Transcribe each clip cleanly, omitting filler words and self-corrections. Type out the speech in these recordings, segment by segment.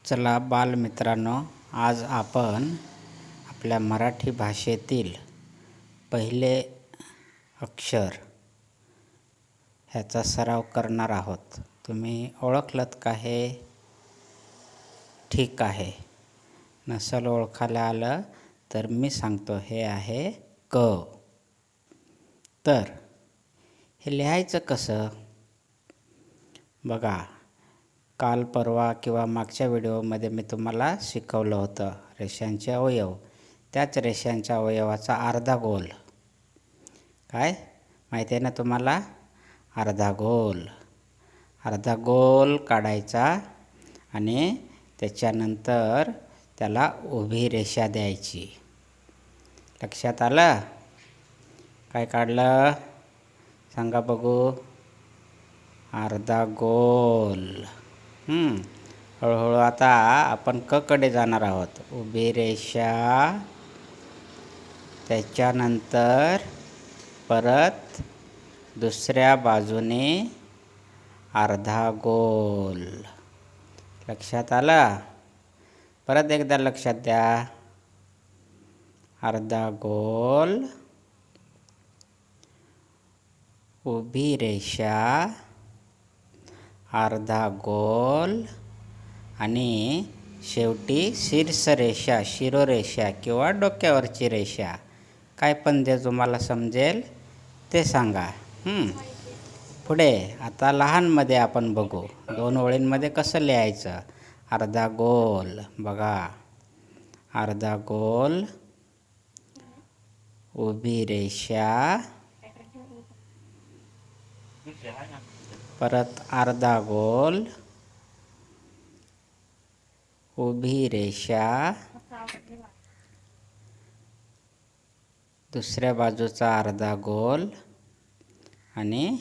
चला बालमित्रांनो, आज आपण आपल्या मराठी भाषेतील पहिले अक्षर ह्याचा सराव करणार आहोत. तुम्ही ओळखलत का हे? ठीक आहे. नसल ओळखायला आलं तर मी सांगतो, हे आहे क. तर हे लिहायचं कसं? बघा, काल परवा किंवा मागच्या व्हिडिओमध्ये मी तुम्हाला शिकवलं होतं रेषांचे अवयव. त्याच रेषांच्या अवयवाचा अर्धा गोल. काय माहिती आहे ना तुम्हाला? अर्धा गोल. अर्धा गोल काढायचा आणि त्याच्यानंतर त्याला उभी रेषा द्यायची. लक्षात आलं? काय काढलं सांगा बघू? अर्धा गोल. हळूहळू आता आपण क कडे जाणार आहोत. उभी रेषा, त्याच्यानंतर परत दुसऱ्या बाजूने अर्धा गोल. लक्षात आलं? परत एकदा लक्षात द्या. अर्धा गोल, उभी रेषा, अर्धा गोल आणि शेवटी शीर्षरेषा, शिरोरेषा किंवा डोक्यावरची रेषा. काय पण जे तुम्हाला समजेल ते सांगा. पुढे आता लहानमध्ये आपण बघू. 2 ओळींमध्ये कसं लिहायचं. अर्धा गोल. बघा, अर्धा गोल, उभी रेषा, परत अर्धा गोल, उभी रेषा, दुसऱ्या बाजूचा अर्धा गोल आणि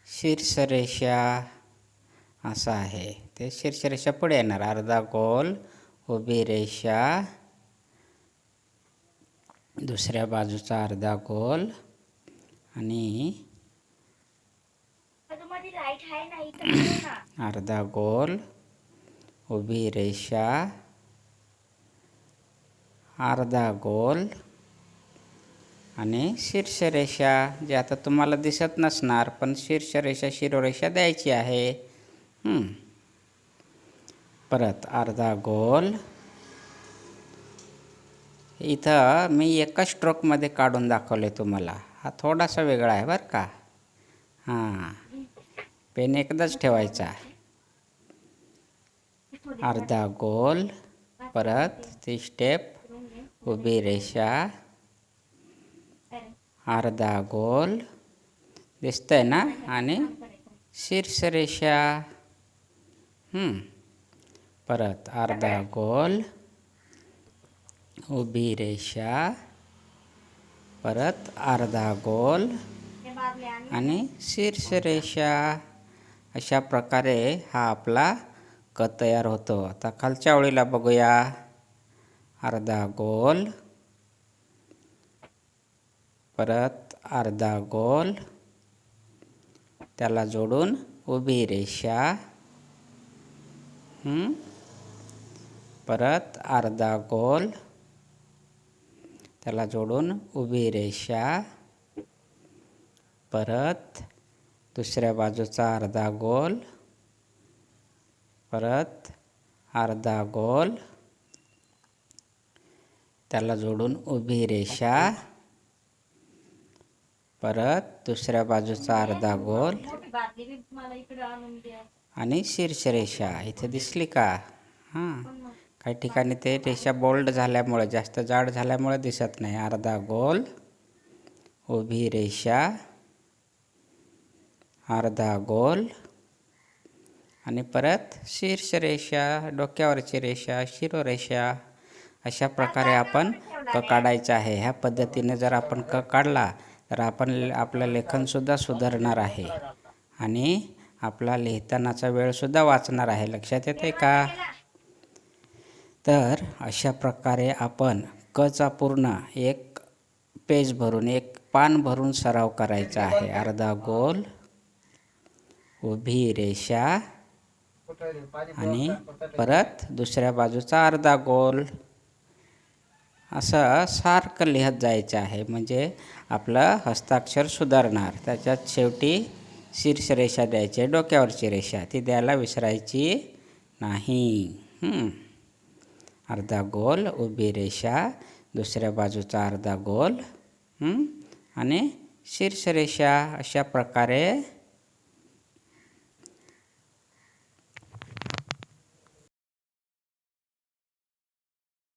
शीर्षरेषा. असं आहे ते. शीर्षरेषा पुढे येणार. अर्धा गोल, उभी रेषा, दुसऱ्या बाजूचा अर्धा गोल आणि अर्धा गोल, उभी रेषा, अर्धा गोल आणि शीर्षरेषा. जे आता तुम्हाला दिसत नसणार, पण शीर्षरेषा, शिरोरेषा द्यायची आहे. परत अर्धा गोल. इथं मी एका स्ट्रोकमध्ये काढून दाखवले तुम्हाला. हा थोडासा वेगळा आहे बरं का. पेन एकदाच ठेवायचा. अर्धा गोल, परत ती स्टेप, उभी रेषा, अर्धा गोल, दिसतंय ना, आणि शीर्षरेषा. परत अर्धा गोल, उभी रेषा, परत अर्धा गोल आणि शीर्षरेषा. अशा प्रकारे हा आपला क तयार होतो. आता खालच्या ओळीला बघूया. अर्धा गोल, परत अर्धा गोल, त्याला जोडून उभी रेषा, परत अर्धा गोल, त्याला जोडून उभी रेषा, परत दुसऱ्या बाजूचा अर्धा गोल, परत अर्धा गोल, त्याला जोडून उभी रेषा, परत दुसऱ्या बाजूचा अर्धा गोल आणि शीर्षरेषा. इथे दिसली का? काही ठिकाणी ते रेषा बोल्ड झाल्यामुळे, जास्त जाड झाल्यामुळे दिसत नाही. अर्धा गोल, उभी रेषा, अर्धा गोल आणि परत शीर्षरेषा, डोक्यावरची रेषा, शिरोरेषा. अशा प्रकारे आपण क काढायचा आहे. ह्या पद्धतीने जर आपण क काढला तर आपलं लेखनसुद्धा सुधारणार आहे आणि आपला लिहितानाचा वेळसुद्धा वाचणार आहे. लक्षात येते का? तर अशा प्रकारे आपण कचा पूर्ण एक पेज भरून, एक पान भरून सराव करायचा आहे. अर्धा गोल, उभी रेषा, आणि परत दुसऱ्या बाजूचा अर्धा गोल. असं सारखं लिहत जायचं आहे, म्हणजे आपलं हस्ताक्षर सुधारणार. त्याच्यात शेवटी शीर्षरेषा द्यायची, डोक्यावरची रेषा ती द्यायला विसरायची नाही. अर्धा गोल, उभी रेषा, दुसऱ्या बाजूचा अर्धा गोल आणि शीर्षरेषा. अशा प्रकारे